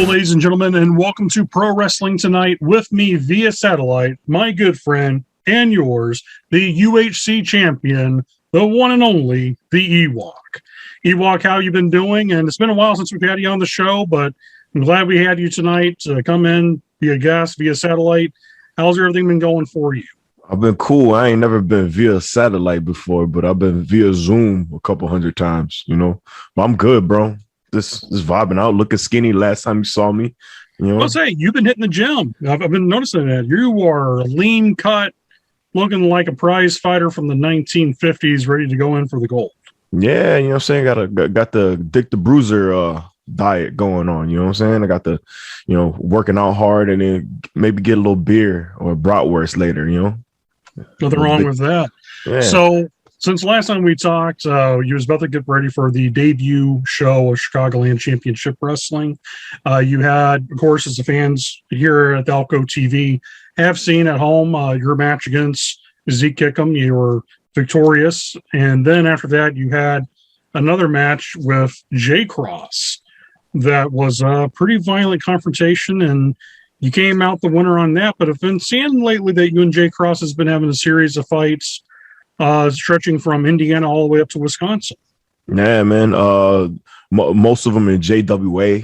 ladies and gentlemen, and welcome to Pro Wrestling Tonight with me via satellite, my good friend and yours, the UHC champion, the one and only, the Ewok. Ewok, how you been doing? And it's been a while since we've had you on the show, but I'm glad we had you tonight to come in, be a guest via satellite. How's everything been going for you? I've been cool. I ain't never been via satellite before, but I've been via Zoom a couple hundred times, But I'm good, bro. Just vibing out, looking skinny last time you saw me. I'll say, you've been hitting the gym. I've been noticing that. You are lean cut, looking like a prize fighter from the 1950s, ready to go in for the gold. Yeah, you know what I'm saying? Got the Dick the Bruiser diet going on, you know what I'm saying? I got the, working out hard and then maybe get a little beer or bratwurst later, Nothing wrong with that. Yeah. So since last time we talked, you was about to get ready for the debut show of Chicagoland Championship Wrestling. You had, of course, as the fans here at Alco TV have seen at home, your match against Zeke Kickham. You were victorious. And then after that, you had another match with Jay Cross that was a pretty violent confrontation, and you came out the winner on that. But I've been seeing lately that you and Jay Cross has been having a series of fights stretching from Indiana all the way up to Wisconsin. Yeah, man. Most of them in JWA.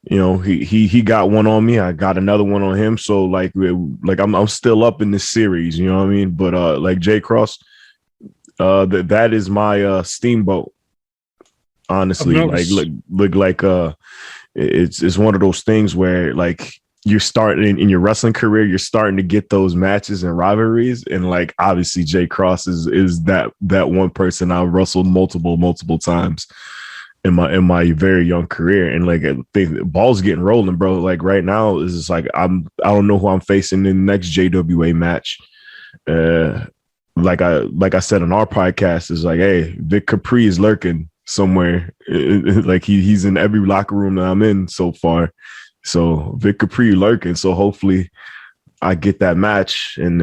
He got one on me. I got another one on him. So I'm still up in this series. You know what I mean? But like Jay Cross, that is my steamboat. Honestly, it's one of those things where like you're starting in your wrestling career, you're starting to get those matches and rivalries. And like, obviously Jay Cross is that one person I wrestled multiple times in my very young career. And like, the ball's getting rolling, bro. Like right now is just like, I don't know who I'm facing in the next JWA match. Like I said on our podcast, is like, hey, Vic Capri is lurking somewhere. Like he's in every locker room that I'm in so far. So Vic Capri lurking. So hopefully I get that match and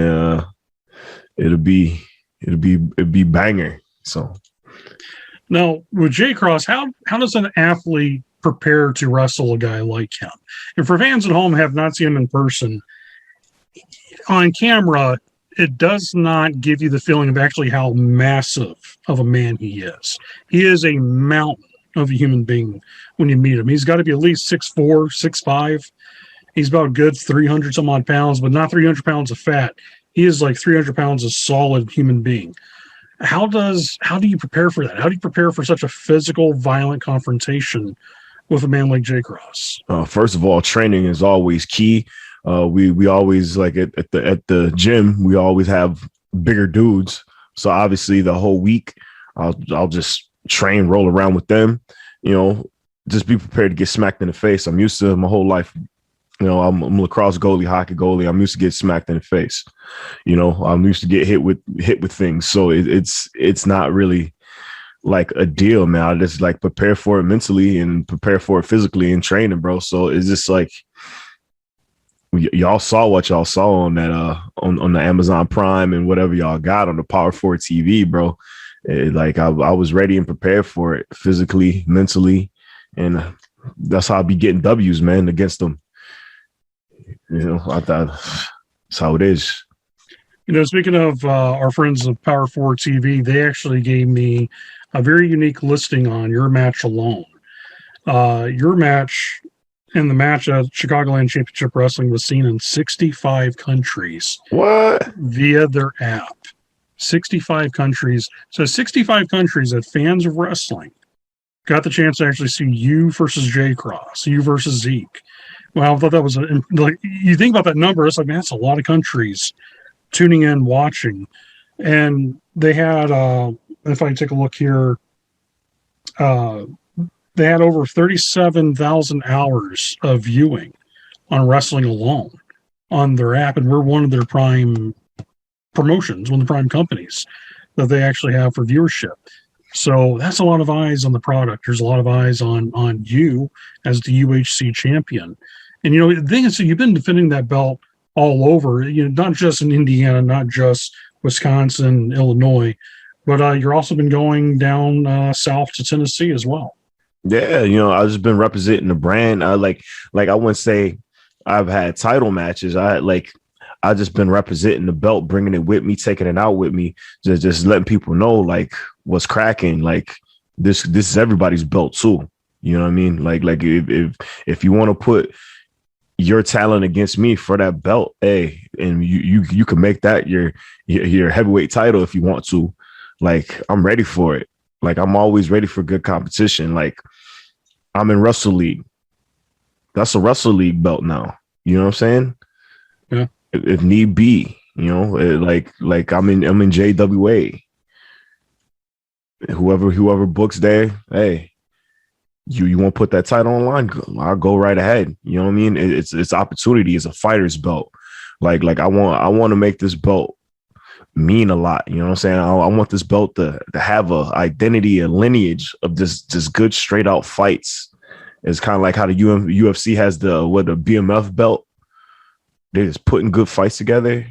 it'll be banger. So now with Jay Cross, how does an athlete prepare to wrestle a guy like him? And for fans at home who have not seen him in person, on camera, it does not give you the feeling of actually how massive of a man he is. He is a mountain of a human being when you meet him. He's got to be at least 6'4", 6'5". He's about a good 300 some odd pounds, but not 300 pounds of fat. He is like 300 pounds of solid human being. How do you prepare for that? How do you prepare for such a physical, violent confrontation with a man like Jay Cross? First of all, training is always key. We always, like at the gym, we always have bigger dudes. So obviously the whole week I'll just train, roll around with them, just be prepared to get smacked in the face. I'm used to my whole life. I'm a lacrosse goalie, hockey goalie. I'm used to get smacked in the face. I'm used to get hit with things. So it's not really like a deal, man. I just like prepare for it mentally and prepare for it physically and training, bro. So it's just like, y'all saw what y'all saw on that on the Amazon Prime and whatever y'all got on the Power 4 TV, bro. I was ready and prepared for it physically, mentally, and that's how I be getting W's, man, against them. I thought that's how it is. Speaking of our friends of Power 4 TV, they actually gave me a very unique listing on your match alone. Your match and the match at Chicagoland Championship Wrestling was seen in 65 countries. What? Via their app. 65 countries. So 65 countries that fans of wrestling got the chance to actually see you versus Jay Cross, you versus Zeke. Well, I thought that was you think about that number, it's like, man, that's a lot of countries tuning in, watching. And they had, if I take a look here, they had over 37,000 hours of viewing on wrestling alone on their app, and we're one of their prime promotions, one of the prime companies that they actually have for viewership. So that's a lot of eyes on the product. There's a lot of eyes on you as the UHC champion. And, the thing is, so you've been defending that belt all over, not just in Indiana, not just Wisconsin, Illinois, but you're also been going down south to Tennessee as well. Yeah, I've just been representing the brand. Like I wouldn't say I've had title matches. I just been representing the belt, bringing it with me, taking it out with me, just letting people know like what's cracking. Like this is everybody's belt too. You know what I mean? Like if you want to put your talent against me for that belt, hey, and you can make that your heavyweight title if you want to. Like I'm ready for it. Like I'm always ready for good competition. Like I'm in Wrestle League. That's a Wrestle League belt now. You know what I'm saying? Yeah. If need be, like I'm in JWA. Whoever books there, hey, you want to put that title online? I'll go right ahead. You know what I mean? It's opportunity. It's a fighter's belt. Like I want to make this belt mean a lot. You know what I'm saying? I want this belt to have a identity, a lineage of just good straight out fights. It's kind of like how the UFC has the BMF belt. They're just putting good fights together.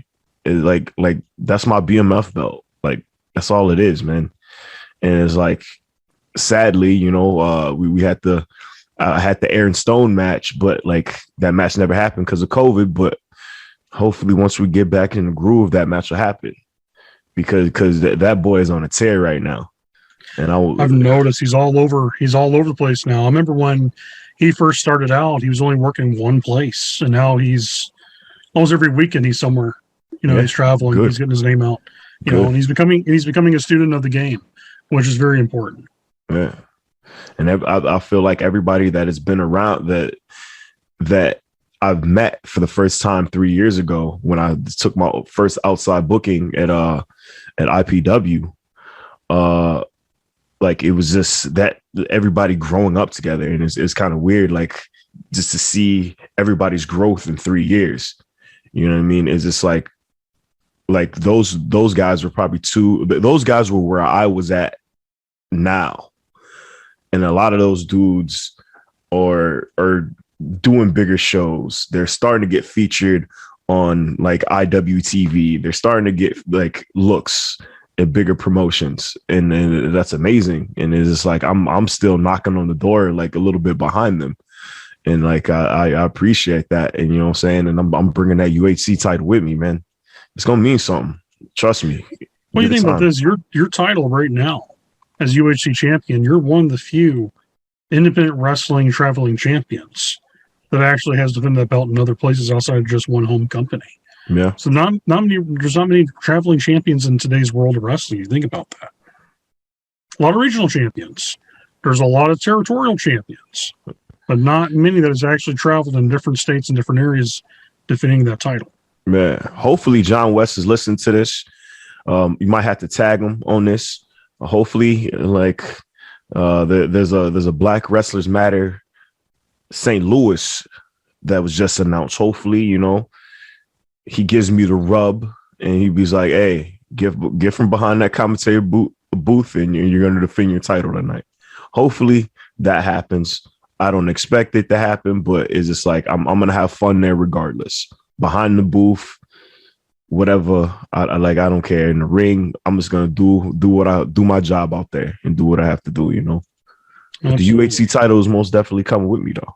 It's like that's my BMF belt. Like that's all it is, man. And it's like, sadly, we had the Aaron Stone match, but like that match never happened because of COVID. But hopefully, once we get back in the groove, that match will happen because that boy is on a tear right now. And I've noticed he's all over the place now. I remember when he first started out, he was only working one place, and now he's almost every weekend he's somewhere. He's traveling, good. He's getting his name out. And he's becoming a student of the game, which is very important. Yeah. And I feel like everybody that has been around that I've met for the first time 3 years ago when I took my first outside booking at IPW, like it was just that everybody growing up together, and it's kind of weird, like just to see everybody's growth in 3 years. You know what I mean? It's just like those guys were probably those guys were where I was at now. And a lot of those dudes are doing bigger shows. They're starting to get featured on like IWTV. They're starting to get like looks at bigger promotions, and that's amazing. And it's just like I'm still knocking on the door, like a little bit behind them, and like I appreciate that. And you know what I'm saying. And I'm bringing that UHC title with me, man. It's gonna mean something. Trust me. What do you think about this? Your title right now as UHC champion, you're one of the few independent wrestling traveling champions that actually has defended that belt in other places outside of just one home company. Yeah. So there's not many traveling champions in today's world of wrestling. You think about that. A lot of regional champions. There's a lot of territorial champions, but not many that has actually traveled in different states and different areas defending that title. Man, hopefully John West is listening to this. You might have to tag him on this. Hopefully, like there's a Black Wrestlers Matter St. Louis that was just announced. Hopefully, he gives me the rub and he be like, "Hey, get from behind that commentary booth, and you're going to defend your title tonight." Hopefully that happens. I don't expect it to happen, but it's just like I'm going to have fun there regardless. Behind the booth, whatever. I don't care. In the ring, I'm just gonna do my job out there and do what I have to do. But the UHC title is most definitely coming with me though.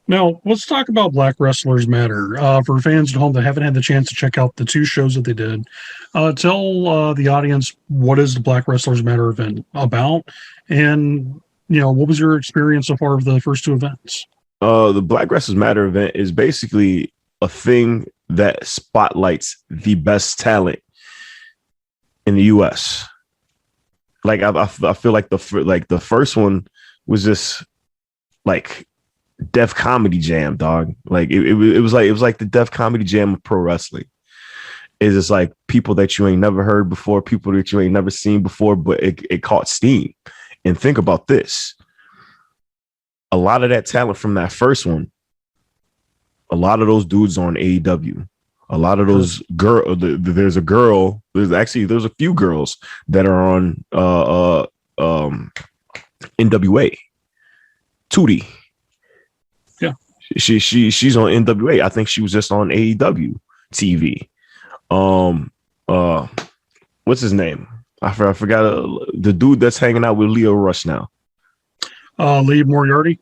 Now let's talk about Black Wrestlers Matter. For fans at home that haven't had the chance to check out the 2 shows that they did, tell the audience what is the Black Wrestlers Matter event about, and what was your experience so far of the first 2 events? The Black Wrestlers Matter event is basically a thing that spotlights the best talent in the U.S. Like I feel like the first one was just like Def Comedy Jam, dog. Like it was like the Def Comedy Jam of pro wrestling. It's just like people that you ain't never heard before, people that you ain't never seen before, but it caught steam. And think about this. A lot of that talent from that first one, a lot of those dudes on AEW. A lot of those there's a few girls that are on NWA. Tootie. Yeah. She's on NWA. I think she was just on AEW TV. What's his name? I forgot the dude that's hanging out with Leo Rush now. Lee Moriarty.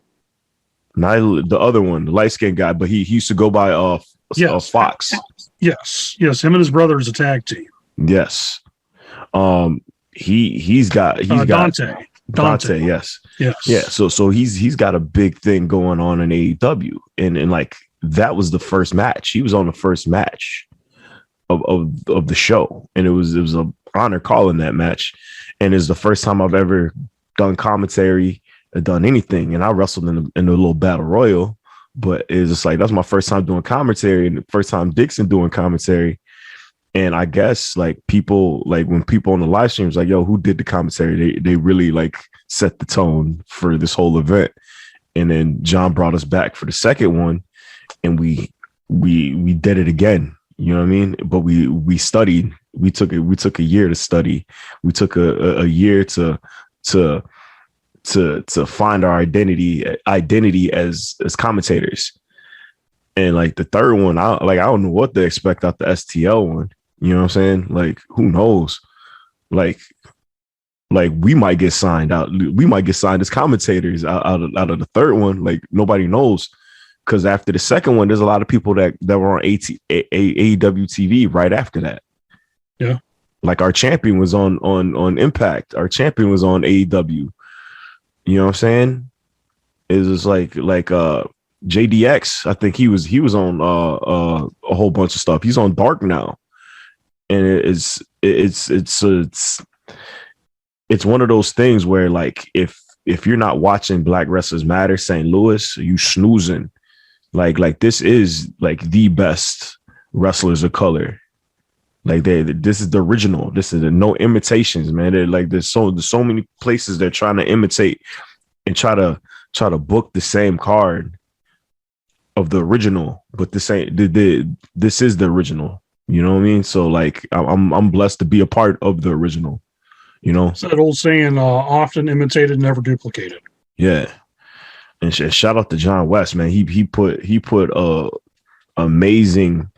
Not the other one, the light skinned guy, but he used to go by Yes. Fox. Yes. Him and his brother is a tag team. Yes. He's got Dante, yes. Yeah. So he's got a big thing going on in AEW. And like that was the first match. He was on the first match of the show. And it was an honor calling that match. And it's the first time I've ever done commentary or done anything. And I wrestled in a little battle royal, but it's just like that's my first time doing commentary and the first time Dixon doing commentary. And I guess like people, like when people on the live streams like, yo, who did the commentary? They really like set the tone for this whole event. And then John brought us back for the second one, and we did it again. You know what I mean? But we studied. We took a year to study. We took a year to find our identity as commentators. And like the third one, I don't know what to expect out the STL one. You know what I'm saying? Like, who knows? Like we might get signed out. We might get signed as commentators out of the third one. Like nobody knows. Because after the second one, there's a lot of people that were on AEW TV right after that. Yeah. Like our champion was on Impact. Our champion was on AEW. You know what I'm saying? It's just like JDX. I think he was on a whole bunch of stuff. He's on Dark now. And it's one of those things where like if you're not watching Black Wrestlers Matter St. Louis, you snoozing. Like this is like the best wrestlers of color. Like this is the original. This is no imitations, man. They're like there's so many places they're trying to imitate and try to book the same card of the original, but this is the original. You know what I mean? So like I'm blessed to be a part of the original. You know, it's that old saying, often imitated, never duplicated. Yeah. And shout out to John West, man. He put a amazing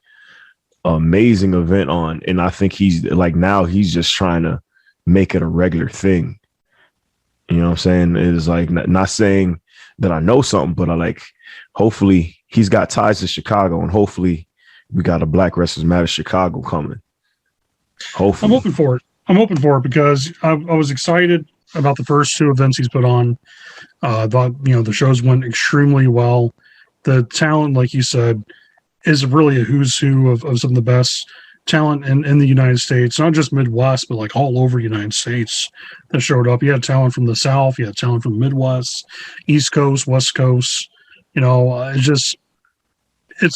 event on, and I think he's like now he's just trying to make it a regular thing. You know what I'm saying? It's like not saying that I know something, but I like hopefully he's got ties to Chicago, and hopefully we got a Black Wrestlers Matter Chicago coming. Hopefully. I'm hoping for it because I was excited about the first two events he's put on. Thought the shows went extremely well. The talent, like you said, is really a who's who of some of the best talent in the United States, not just Midwest, but like all over the United States that showed up. You had talent from the South, you had talent from the Midwest, East Coast, West Coast. It's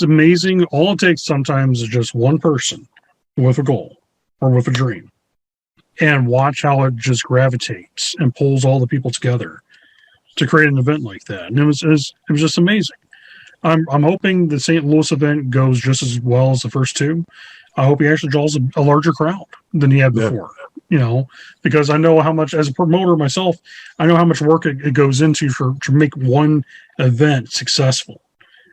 amazing. All it takes sometimes is just one person with a goal or with a dream, and watch how it just gravitates and pulls all the people together to create an event like that. And it was just amazing. I'm hoping the St. Louis event goes just as well as the first two. I hope he actually draws a larger crowd than he had before. Yeah. Because I know how much, as a promoter myself, I know how much work it goes into to make one event successful.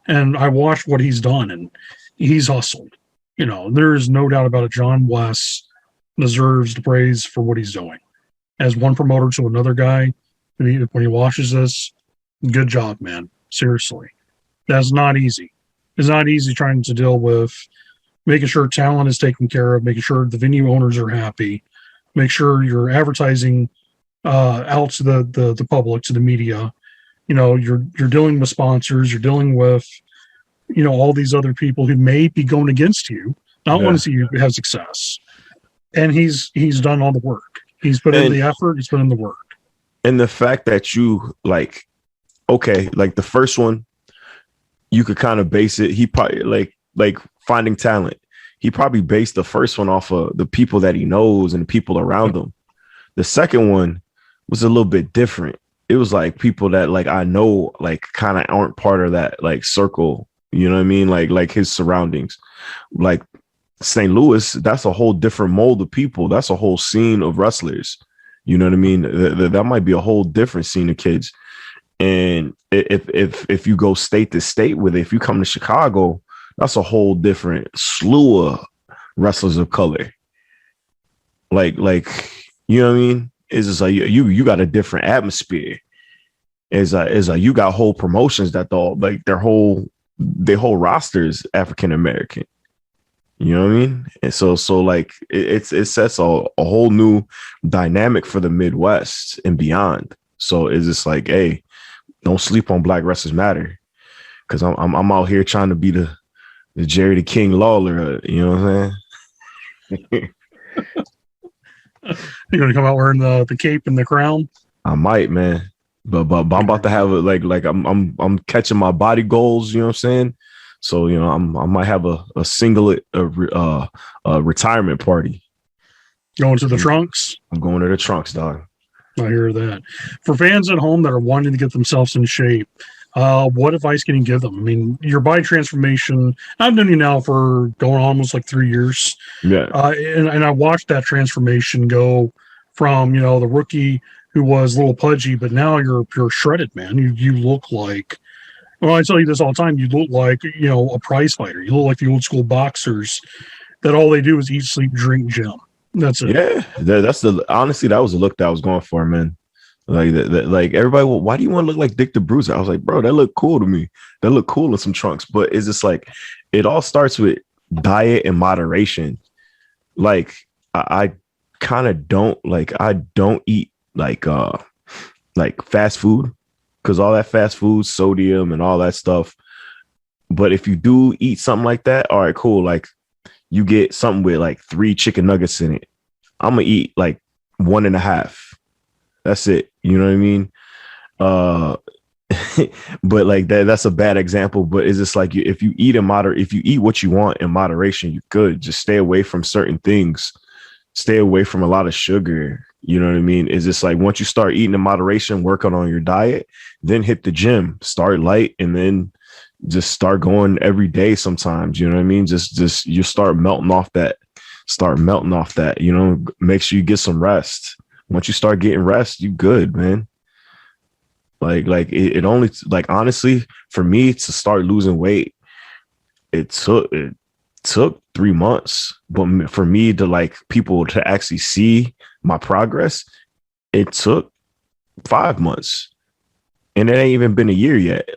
And I watched what he's done, and he's hustled. There is no doubt about it. John West deserves the praise for what he's doing. As one promoter to another guy, when he watches this, good job, man. Seriously. That's not easy. It's not easy trying to deal with making sure talent is taken care of, making sure the venue owners are happy, make sure you're advertising out to the public, to the media. You're dealing with sponsors, you're dealing with, all these other people who may be going against you, not want to see you have success. And he's done all the work. He's put in the effort, he's put in the work. And the fact that you like the first one, you could kind of base it. He probably like finding talent. He probably based the first one off of the people that he knows and the people around him. The second one was a little bit different. It was like people that like I know like kind of aren't part of that like circle. You know what I mean? Like his surroundings. Like St. Louis, that's a whole different mold of people. That's a whole scene of wrestlers. You know what I mean? That might be a whole different scene of kids. And if you go state to state with it, if you come to Chicago, that's a whole different slew of wrestlers of color. Like you know what I mean? It's just like you got a different atmosphere. is you got whole promotions that their whole roster is African American. You know what I mean? And so like it sets a whole new dynamic for the Midwest and beyond. So it's just like, hey, don't sleep on Black Wrestlers Matter, because I'm out here trying to be the Jerry the King Lawler. You know what I'm saying? You're gonna come out wearing the cape and the crown. I might, man. But I'm about to have it like I'm catching my body goals. You know what I'm saying? So I might have a single retirement party. Going to the trunks. I'm going to the trunks, dog. I hear that. For fans at home that are wanting to get themselves in shape, what advice can you give them? I mean, your body transformation. I've known you now for going almost like 3 years. Yeah. And I watched that transformation go from the rookie who was a little pudgy, but now you're shredded, man. You look like. Well, I tell you this all the time. You look like a prize fighter. You look like the old school boxers that all they do is eat, sleep, drink, gym. That's it. Yeah, honestly, that was the look that I was going for, man. Like that, like everybody, well, why do you want to look like Dick the Bruiser? I was like, bro, that looked cool to me. That looked cool in some trunks, but it's just like it all starts with diet and moderation. Like I kind of don't eat like fast food, because all that fast food, sodium and all that stuff. But if you do eat something like that, all right, cool. Like you get something with like 3 chicken nuggets in it. I'm gonna eat like 1.5. That's it. You know what I mean? But like that's a bad example. But it's just like if you eat what you want in moderation, you're good. Just stay away from certain things. Stay away from a lot of sugar. You know what I mean? It's just like once you start eating in moderation, working on your diet, then hit the gym, start light, and then just start going every day sometimes. You know what I mean? Just you start melting off that. Make sure you get some rest. Once you start getting rest, you good, man. Like it only, like, honestly, for me to start losing weight, it took 3 months. But for me to like people to actually see my progress, it took 5 months. And it ain't even been a year yet.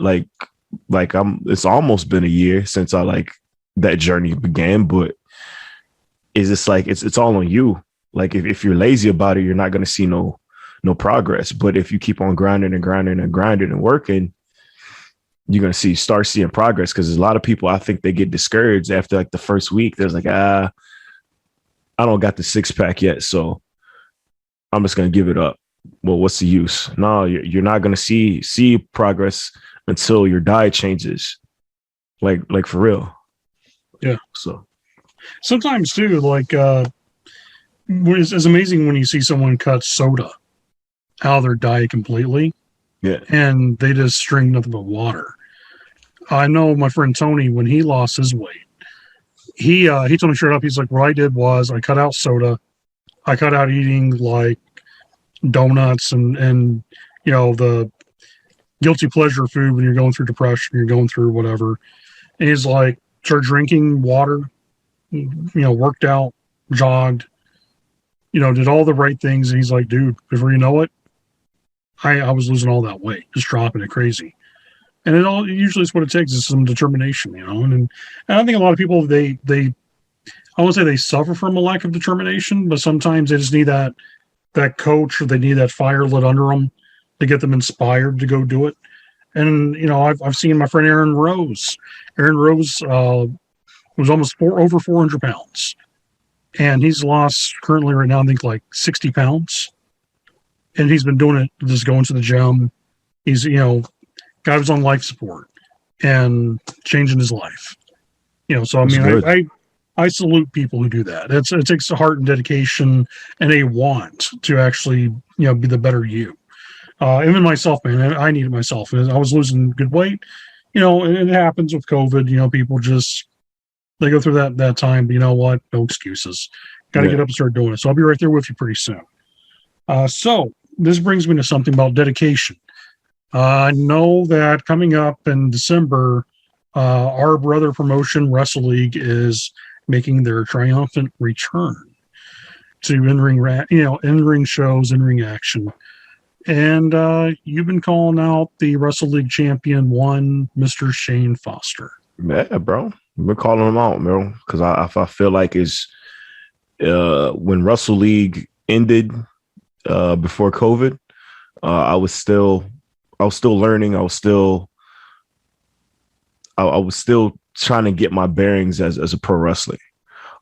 It's almost been a year since that journey began, but it's just like it's all on you. Like if you're lazy about it, you're not going to see no progress. But if you keep on grinding and working, you're going to start seeing progress. Because a lot of people, I think they get discouraged after like the first week. There's like, I don't got the 6-pack yet, so I'm just going to give it up. Well, what's the use? No, you're not going to see progress until your diet changes. Like for real. Yeah. So sometimes too, like it's amazing when you see someone cut soda out of their diet completely. Yeah. And they just drink nothing but water. I know my friend Tony, when he lost his weight, he told me straight up, he's like, what I did was I cut out soda. I cut out eating like donuts and the guilty pleasure food when you're going through depression, you're going through whatever. And he's like, start drinking water, worked out, jogged, did all the right things. And he's like, dude, before you know it, I was losing all that weight, just dropping it crazy. And usually it's what it takes is some determination, and I think a lot of people, they I won't say they suffer from a lack of determination, but sometimes they just need that coach, or they need that fire lit under them to get them inspired to go do it. And, I've seen my friend Aaron Rose. Aaron Rose was almost over 400 pounds. And he's lost currently right now, I think like 60 pounds. And he's been doing it, just going to the gym. He's, guy was on life support and changing his life. So I mean, I salute people who do that. It takes a heart and dedication and a want to actually, be the better you. Even myself, man, I needed myself. I was losing good weight, and it happens with COVID. People they go through that time. But you know what? No excuses. Got to get up and start doing it. So I'll be right there with you pretty soon. So this brings me to something about dedication. I know that coming up in December, our brother promotion, Wrestle League, is making their triumphant return to in-ring shows, in-ring action. And you've been calling out the Wrestle League champion one, Mr. Shane Foster. Yeah, bro. I've been calling him out, bro, because I feel like it's when Wrestle League ended before COVID, I was still learning. I was still trying to get my bearings as a pro wrestler.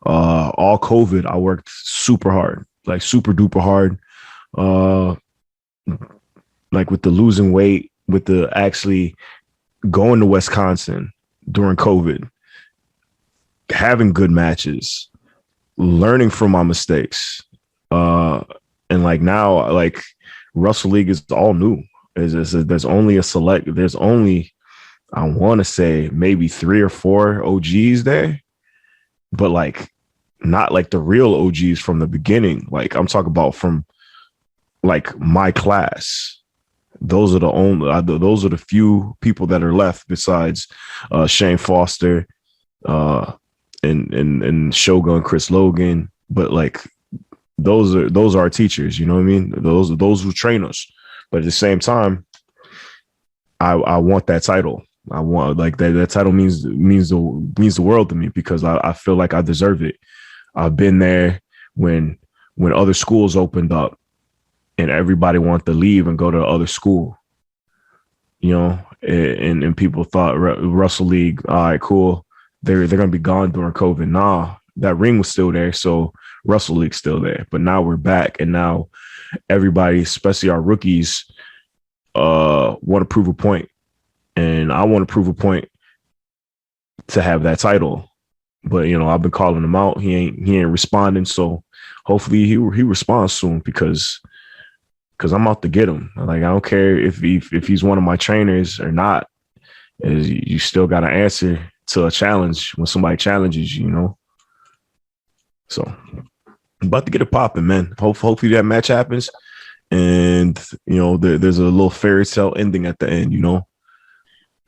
All COVID, I worked super hard, like super duper hard. Like with the losing weight, with the actually going to Wisconsin during COVID, having good matches, learning from my mistakes. And like now, like Wrestle League is all new. There's only I want to say maybe 3 or 4 OGs there, but like not like the real OGs from the beginning. Like I'm talking about from like my class. Those are the few people that are left besides Shane Foster and Shogun Chris Logan. But like those are our teachers, you know what I mean? Those who train us. But at the same time, I want that title. I want like that title means the world to me because I feel like I deserve it. I've been there when other schools opened up and everybody wanted to leave and go to other school, you know, and people thought Wrestle League, all right, cool. They're going to be gone during COVID. Nah, that ring was still there. So Wrestle League's still there, but now we're back. And now everybody, especially our rookies, want to prove a point. And I want to prove a point to have that title. But, you know, I've been calling him out. He ain't responding. So hopefully he responds soon because I'm out to get him. Like, I don't care if he's one of my trainers or not. You still got to answer to a challenge when somebody challenges you, you know? So I'm about to get it popping, man. Hopefully that match happens. And, you know, there's a little fairy tale ending at the end, you know?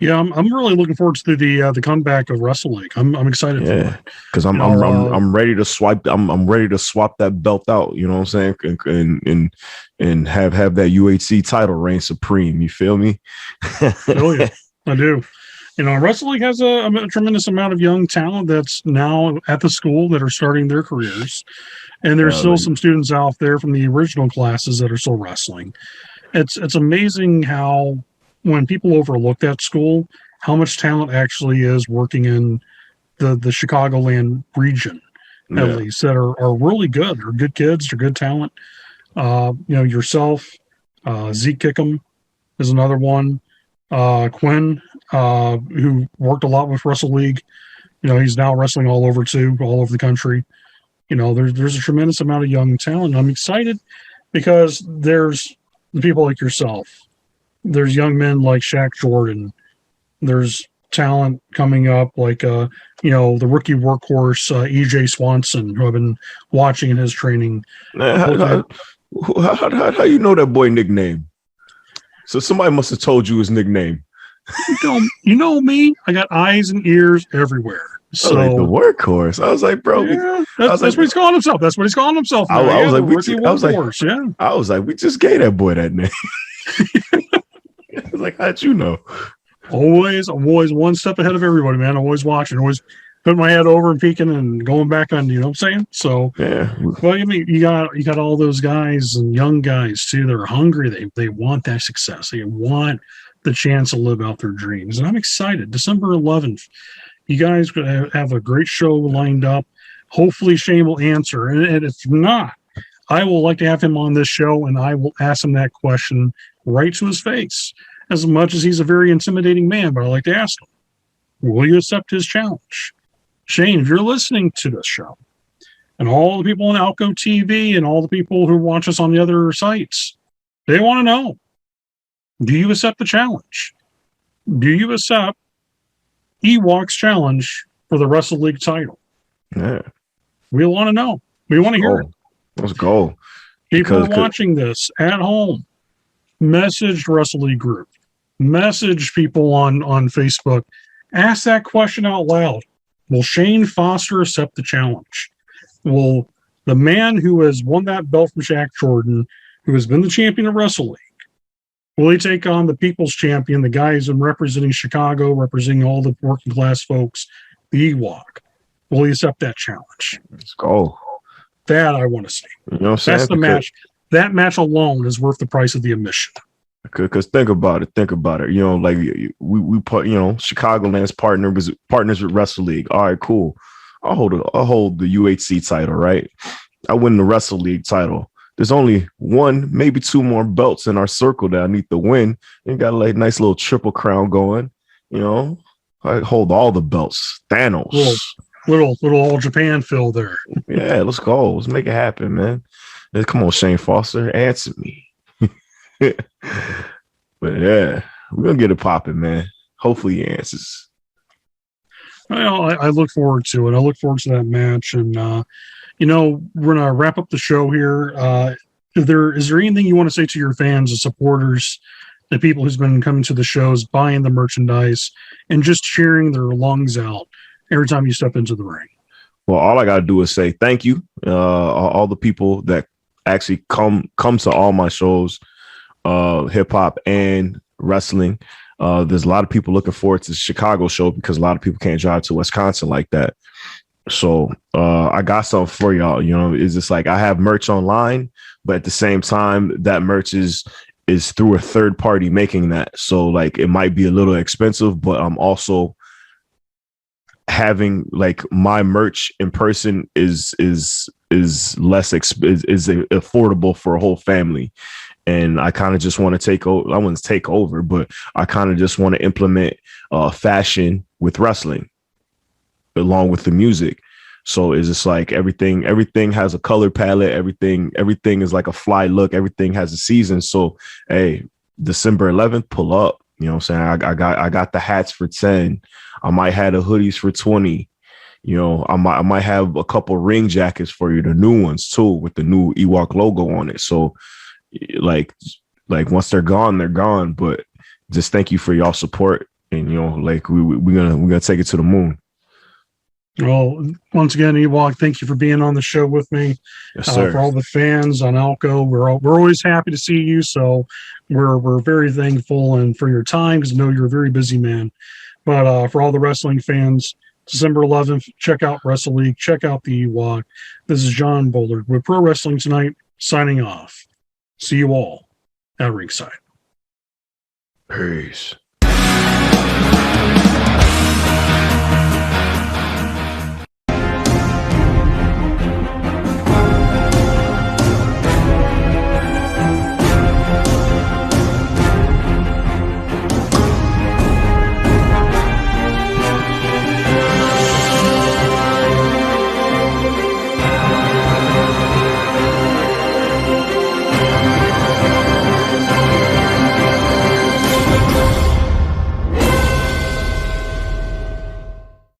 Yeah, I'm really looking forward to the comeback of Wrestle League. I'm excited for it because I'm ready to swipe. I'm ready to swap that belt out. You know what I'm saying? And have that UHC title reign supreme. You feel me? Oh yeah, I do. You know, Wrestle League has a tremendous amount of young talent that's now at the school that are starting their careers, and there's still some students out there from the original classes that are still wrestling. It's amazing how, when people overlook that school, how much talent actually is working in the Chicagoland region, at least, that are really good. They're good kids. They're good talent. You know, yourself, Zeke Kickham is another one. Quinn, who worked a lot with Wrestle League. You know, he's now wrestling all over the country. You know, there's a tremendous amount of young talent. I'm excited because there's the people like yourself. There's young men like Shaq Jordan. There's talent coming up like, you know, the rookie workhorse, EJ Swanson, who I've been watching in his training. How you know that boy nickname? So somebody must have told you his nickname. You know me. I got eyes and ears everywhere. So like the workhorse. I was like, bro, yeah, that's what he's calling himself. That's what he's calling himself. I was like, we just gave that boy that name. I was like, how'd you know? Always one step ahead of everybody, man. Always watching, always putting my head over and peeking and going back on, you know what I'm saying? So, yeah. Well, I mean, you got all those guys and young guys too. They're hungry. They want that success. They want the chance to live out their dreams. And I'm excited. December 11th, you guys have a great show lined up. Hopefully Shane will answer. And if not, I will like to have him on this show and I will ask him that question right to his face. As much as he's a very intimidating man, but I like to ask him, will you accept his challenge? Shane, if you're listening to this show, and all the people on Alco TV and all the people who watch us on the other sites, they want to know, do you accept the challenge? Do you accept Ewok's challenge for the Wrestle League title? Yeah. We want to know. We want to hear it. Let's go. People are watching this at home. Message Wrestle League group. Message people on Facebook. Ask that question out loud. Will Shane Foster accept the challenge? Will the man who has won that belt from Shaq Jordan, who has been the champion of Wrestle League, Will he take on the people's champion, the guy who's been representing Chicago, representing all the working class folks, the Ewok? Will he accept that challenge? Let's go. That I want to see. You know what I'm saying? That's the match. That match alone is worth the price of the admission. Because think about it. You know, like we put, you know, Chicagoland's partners with Wrestle League. All right, cool. I'll hold the UHC title, right? I win the Wrestle League title. There's only one, maybe two more belts in our circle that I need to win. And got like nice little triple crown going. You know, I hold all the belts. Thanos. Little All Japan feel there. Yeah, let's go. Let's make it happen, man. Come on, Shane Foster, answer me. But yeah, we're gonna get it popping, man. Hopefully he answers. Well, I look forward to it. I look forward to that match, and you know, we're gonna wrap up the show here. Is there anything you want to say to your fans, the supporters, the people who's been coming to the shows, buying the merchandise, and just cheering their lungs out every time you step into the ring? Well, all I gotta do is say thank you, all the people that actually come to all my shows, hip hop and wrestling. There's a lot of people looking forward to the Chicago show because a lot of people can't drive to Wisconsin like that. So I got something for y'all. You know, it's just like I have merch online, but at the same time, that merch is through a third party making that. So like it might be a little expensive, but I'm also having like my merch in person is less is affordable for a whole family. And I kind of just want to take over. I wouldn't take over, but I kind of just want to implement fashion with wrestling along with the music. So it's just like everything has a color palette. Everything is like a fly look. Everything has a season. So, hey, December 11th, pull up. You know what I'm saying? I got the hats for 10. I might have the hoodies for 20. You know, I might have a couple ring jackets for you, the new ones too, with the new Ewok logo on it. So like once they're gone, but just thank you for y'all support. And, you know, like we're gonna take it to the moon. Well, once again, Ewok, thank you for being on the show with me. Yes, sir. For all the fans on Alco, we're always happy to see you. So we're very thankful and for your time, because I know you're a very busy man. But for all the wrestling fans, December 11th, check out Wrestle League, check out the Ewok. This is John Bullard with Pro Wrestling Tonight, signing off. See you all at ringside. Peace.